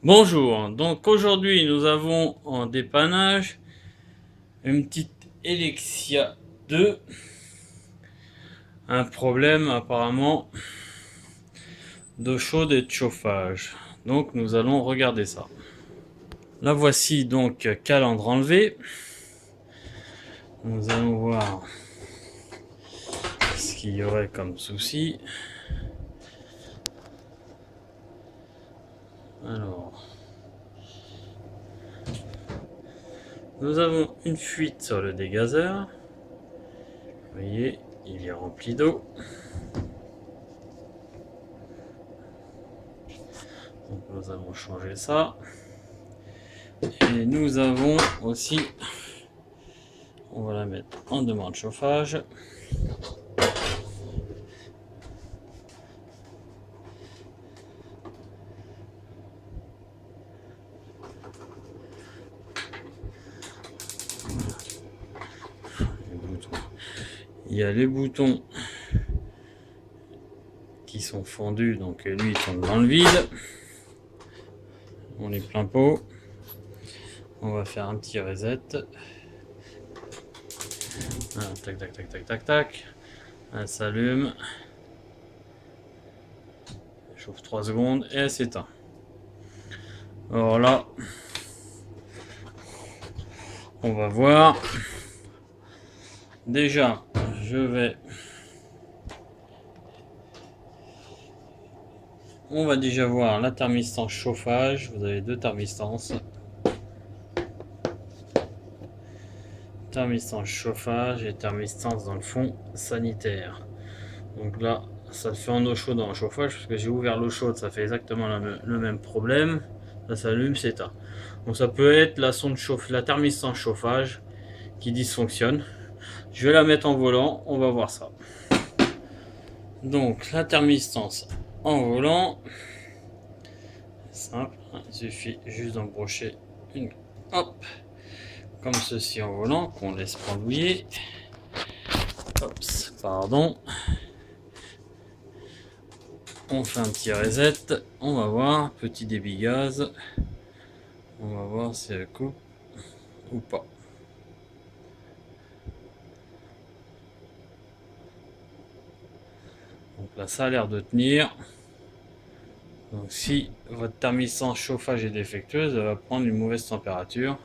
Bonjour, donc aujourd'hui nous avons en dépannage une petite Elexia 2, un problème apparemment d'eau chaude et de chauffage. Donc nous allons regarder ça. La voici donc calandre enlevé. Nous allons voir ce qu'il y aurait comme souci. Alors, nous avons une fuite sur le dégazeur. Vous voyez, il est rempli d'eau. Donc nous allons changer ça. Et nous avons aussi, on va la mettre en demande chauffage. Il y a les boutons qui sont fendus, donc lui il tombe dans le vide. On est plein pot. On va faire un petit reset. Ah, tac tac tac tac tac tac. Elle s'allume. Elle chauffe 3 secondes et elle s'éteint. Alors là, on va voir. Déjà, on va déjà voir la thermistance chauffage. Vous avez deux thermistances. Thermistance chauffage et thermistance dans le fond sanitaire. Donc là, ça fait en eau chaude dans le chauffage, parce que j'ai ouvert l'eau chaude, ça fait exactement le même problème. Ça s'allume, c'est éteint. Donc ça peut être la sonde la thermistance chauffage qui dysfonctionne. Je vais la mettre en volant, on va voir ça. Donc la thermistance en volant, simple, il suffit juste d'embrocher une, hop, comme ceci en volant, qu'on laisse pendouiller. Oups, pardon. On fait un petit reset, on va voir, petit débit gaz. On va voir si elle coupe ou pas. Donc là, ça a l'air de tenir. Donc si votre thermistance chauffage est défectueuse, elle va prendre une mauvaise température.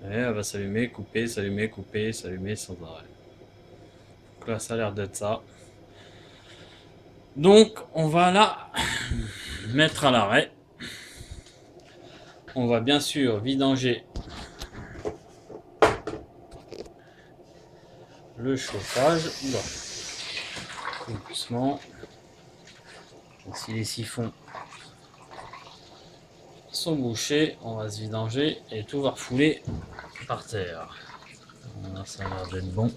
Et elle va s'allumer, couper, s'allumer sans arrêt. Donc là, ça a l'air d'être ça. Donc on va la mettre à l'arrêt. On va bien sûr vidanger le chauffage. Bon. Doucement. Donc, si les siphons sont bouchés, on va se vidanger et tout va refouler par terre. Là, ça a l'air d'être bon.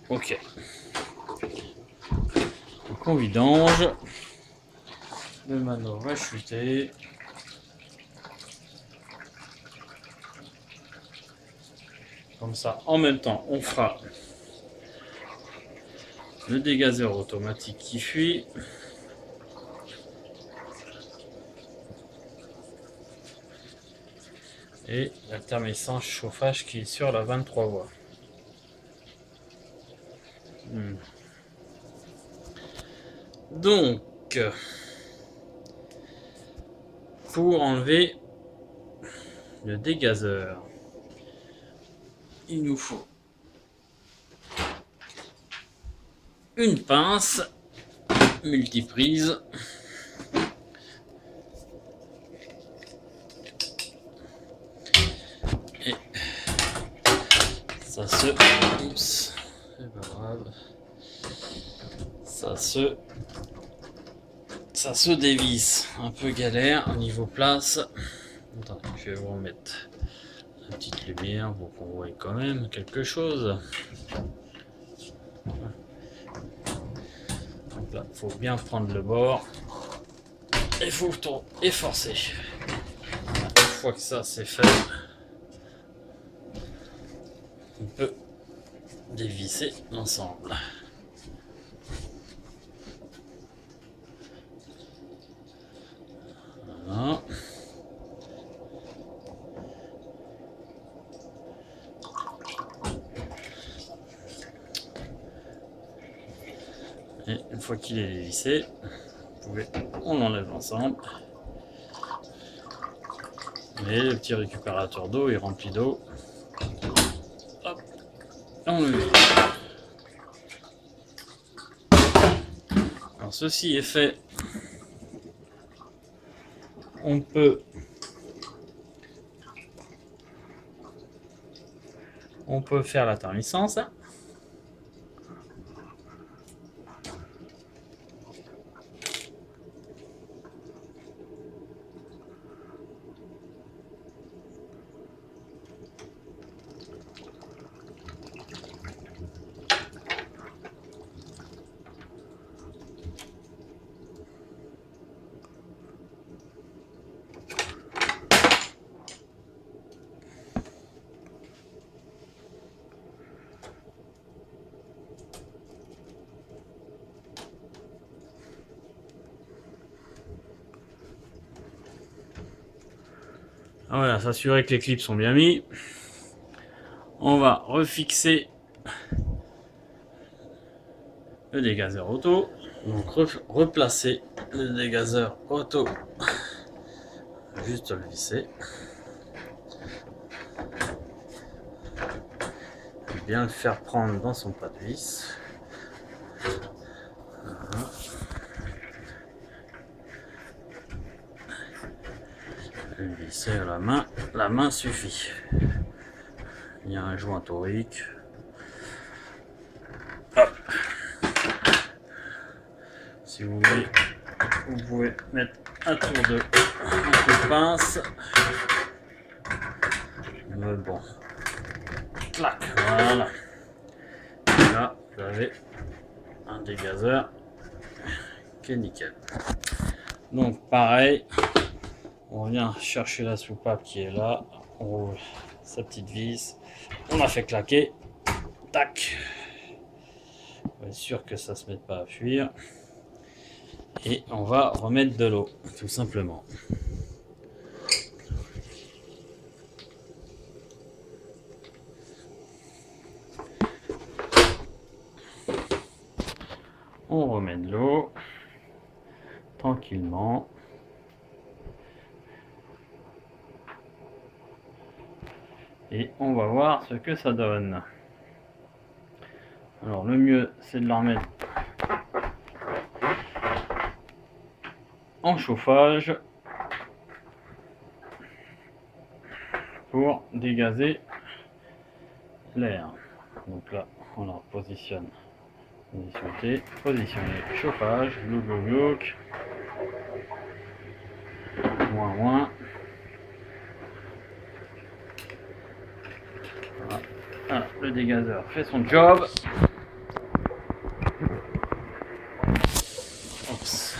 Ok. Donc on vidange. Le mano va chuter. Comme ça, en même temps, on fera le dégazeur automatique qui fuit. Et la thermistance chauffage qui est sur la 23 voies. Donc, pour enlever le dégazeur, il nous faut une pince multiprise. Et ça se... Oups, c'est pas grave. Ça se dévisse. Un peu galère au niveau place. Attendez, je vais vous remettre une petite lumière pour qu'on voit quand même quelque chose. Donc là, il faut bien prendre le bord. Il faut tourner et forcer. Une fois que ça c'est fait, on peut dévisser l'ensemble. Et une fois qu'il est dévissé, on l'enlève ensemble. Et le petit récupérateur d'eau est rempli d'eau. Hop, on le vide. Alors ceci est fait. On peut faire la thermissance. Voilà, s'assurer que les clips sont bien mis. On va refixer le dégazeur auto. Donc replacer le dégazeur auto. Juste le visser. Bien le faire prendre dans son pas de vis. Voilà. Le visser à la main suffit. Il y a un joint torique. Hop. Si vous voulez, vous pouvez mettre un coup de pince. Mais bon. Clac, voilà. Et là, vous avez un dégazeur qui est nickel. Donc pareil, on vient chercher la soupape qui est là, on roule sa petite vis, on la fait claquer, tac, on va être sûr que ça se mette pas à fuir, et on va remettre de l'eau, tout simplement. On remet de l'eau, tranquillement. Et on va voir ce que ça donne. Alors le mieux c'est de la remettre en chauffage pour dégazer l'air. Donc là on la repositionne. Positionner chauffage, look, moins. Voilà, le dégazeur fait son job. Oups.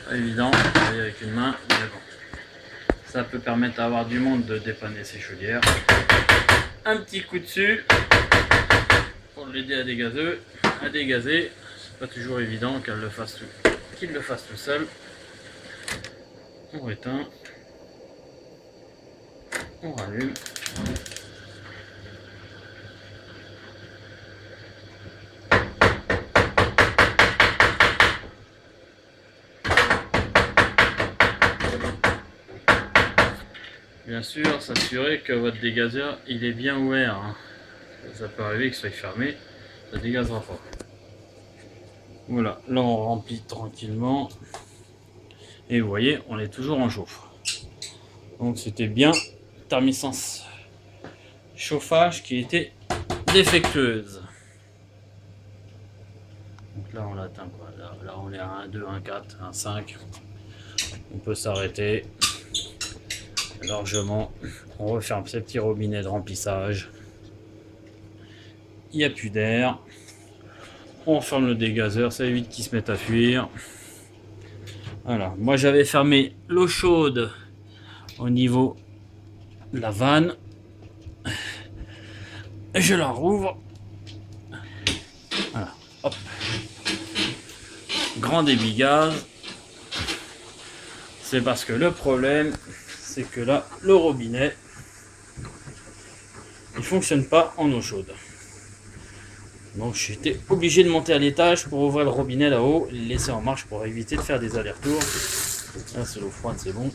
Pas évident, avec une main, mais bon. Ça peut permettre d'avoir du monde de dépanner ses chaudières. Un petit coup dessus pour l'aider à dégazer. C'est pas toujours évident qu'il le fasse tout seul. On éteint. On rallume. Bien sûr, s'assurer que votre dégazeur il est bien ouvert. Hein. Ça peut arriver qu'il soit fermé, ça dégazera pas. Voilà, là on remplit tranquillement. Et vous voyez, on est toujours en chauffe. Donc c'était bien thermissance chauffage qui était défectueuse. Donc là on l'atteint quoi. Là on est à 1, 2, 1, 4, 1, 5. On peut s'arrêter largement. On referme ces petits robinets de remplissage. Il n'y a plus d'air. On ferme le dégazeur, ça évite qu'il se mette à fuir. Voilà, moi j'avais fermé l'eau chaude au niveau de la vanne. Et je la rouvre. Voilà, hop. Grand débit gaz. C'est parce que le problème, c'est que là, le robinet, il fonctionne pas en eau chaude. Donc j'étais obligé de monter à l'étage pour ouvrir le robinet là-haut, le laisser en marche pour éviter de faire des allers-retours. Là c'est l'eau froide, c'est bon.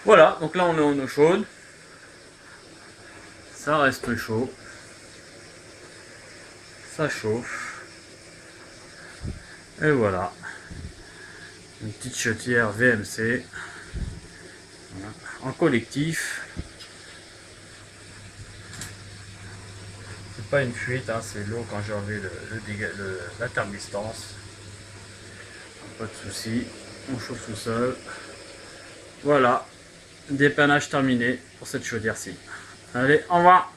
Voilà, donc là on est en eau chaude. Ça reste chaud. Ça chauffe. Et voilà. Une petite chaudière VMC. Voilà. En collectif. C'est pas une fuite, hein, c'est l'eau quand j'ai enlevé l'intermittence. Pas de souci. On chauffe tout seul. Voilà. Dépannage terminé pour cette chaudière-ci. Allez, au revoir.